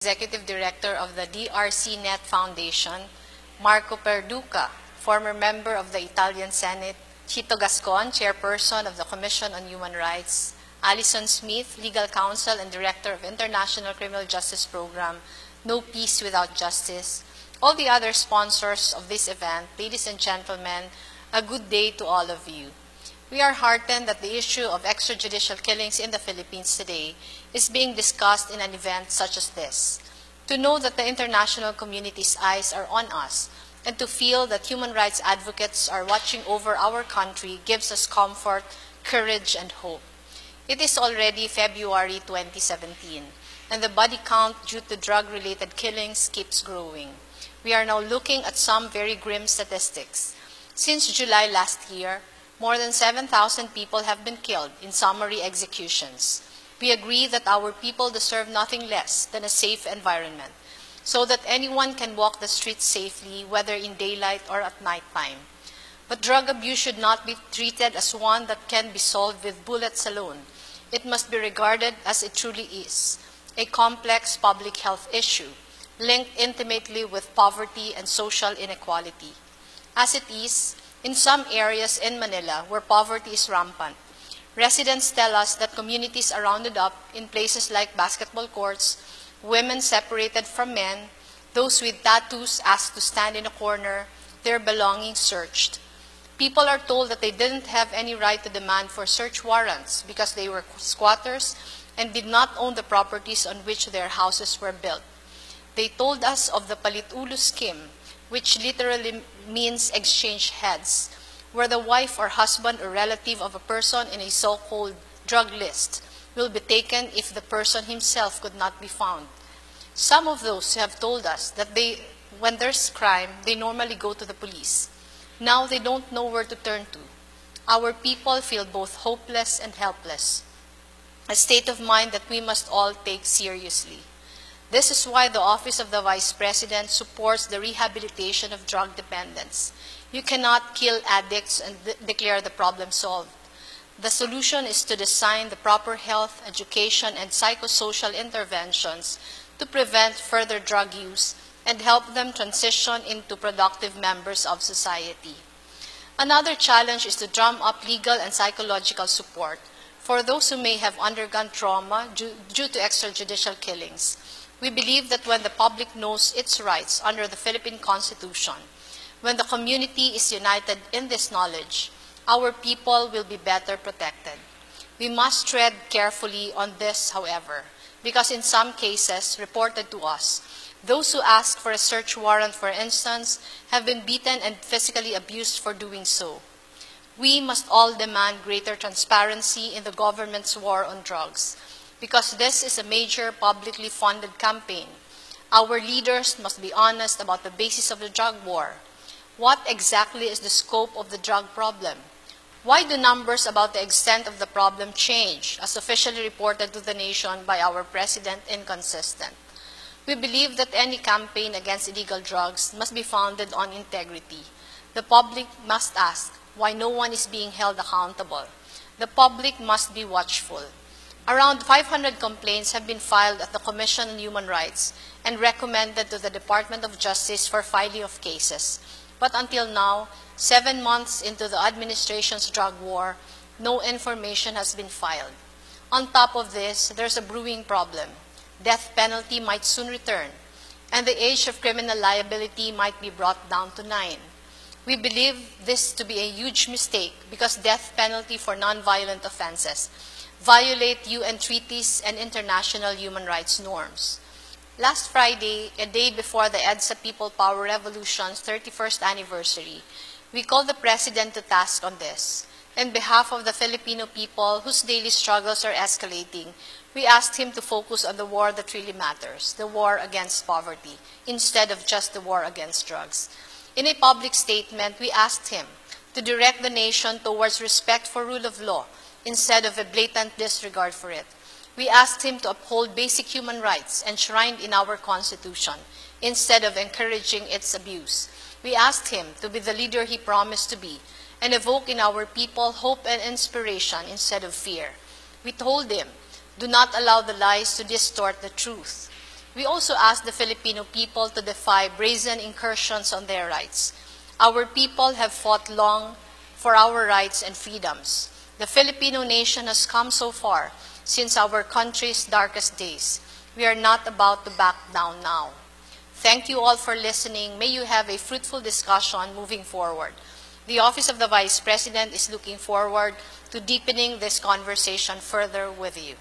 Executive Director of the DRCNet Foundation, Marco Perduca, former member of the Italian Senate, Chito Gascon, Chairperson of the Commission on Human Rights, Alison Smith, Legal Counsel and Director of International Criminal Justice Program, No Peace Without Justice, all the other sponsors of this event, ladies and gentlemen, a good day to all of you. We are heartened that the issue of extrajudicial killings in the Philippines today is being discussed in an event such as this. To know that the international community's eyes are on us and to feel that human rights advocates are watching over our country gives us comfort, courage, and hope. It is already February 2017, and the body count due to drug-related killings keeps growing. We are now looking at some very grim statistics. Since July last year, more than 7,000 people have been killed in summary executions. We agree that our people deserve nothing less than a safe environment, so that anyone can walk the streets safely, whether in daylight or at nighttime. But drug abuse should not be treated as one that can be solved with bullets alone. It must be regarded as it truly is, a complex public health issue, linked intimately with poverty and social inequality. As it is, in some areas in Manila where poverty is rampant, residents tell us that communities are rounded up in places like basketball courts, women separated from men, those with tattoos asked to stand in a corner, their belongings searched. People are told that they didn't have any right to demand for search warrants because they were squatters and did not own the properties on which their houses were built. They told us of the Palit-Ulo scheme, which literally means exchange heads, where the wife or husband or relative of a person in a so-called drug list will be taken if the person himself could not be found. Some of those have told us that when there's crime, they normally go to the police. Now they don't know where to turn to. Our people feel both hopeless and helpless, a state of mind that we must all take seriously. This is why the Office of the Vice President supports the rehabilitation of drug dependents. You cannot kill addicts and declare the problem solved. The solution is to design the proper health, education, and psychosocial interventions to prevent further drug use and help them transition into productive members of society. Another challenge is to drum up legal and psychological support for those who may have undergone trauma due to extrajudicial killings. We believe that when the public knows its rights under the Philippine Constitution, when the community is united in this knowledge, our people will be better protected. We must tread carefully on this, however, because in some cases reported to us, those who ask for a search warrant, for instance, have been beaten and physically abused for doing so. We must all demand greater transparency in the government's war on drugs, because this is a major publicly funded campaign. Our leaders must be honest about the basis of the drug war. What exactly is the scope of the drug problem? Why do numbers about the extent of the problem change, as officially reported to the nation by our president, inconsistent? We believe that any campaign against illegal drugs must be founded on integrity. The public must ask why no one is being held accountable. The public must be watchful. Around 500 complaints have been filed at the Commission on Human Rights and recommended to the Department of Justice for filing of cases. But until now, 7 months into the administration's drug war, no information has been filed. On top of this, there's a brewing problem. Death penalty might soon return, and the age of criminal liability might be brought down to 9. We believe this to be a huge mistake because death penalty for nonviolent offenses violate UN treaties and international human rights norms. Last Friday, a day before the EDSA People Power Revolution's 31st anniversary, we called the President to task on this. On behalf of the Filipino people whose daily struggles are escalating, we asked him to focus on the war that really matters, the war against poverty, instead of just the war against drugs. In a public statement, we asked him to direct the nation towards respect for rule of law instead of a blatant disregard for it. We asked him to uphold basic human rights enshrined in our Constitution instead of encouraging its abuse. We asked him to be the leader he promised to be and evoke in our people hope and inspiration instead of fear. We told him, do not allow the lies to distort the truth. We also ask the Filipino people to defy brazen incursions on their rights. Our people have fought long for our rights and freedoms. The Filipino nation has come so far since our country's darkest days. We are not about to back down now. Thank you all for listening. May you have a fruitful discussion moving forward. The Office of the Vice President is looking forward to deepening this conversation further with you.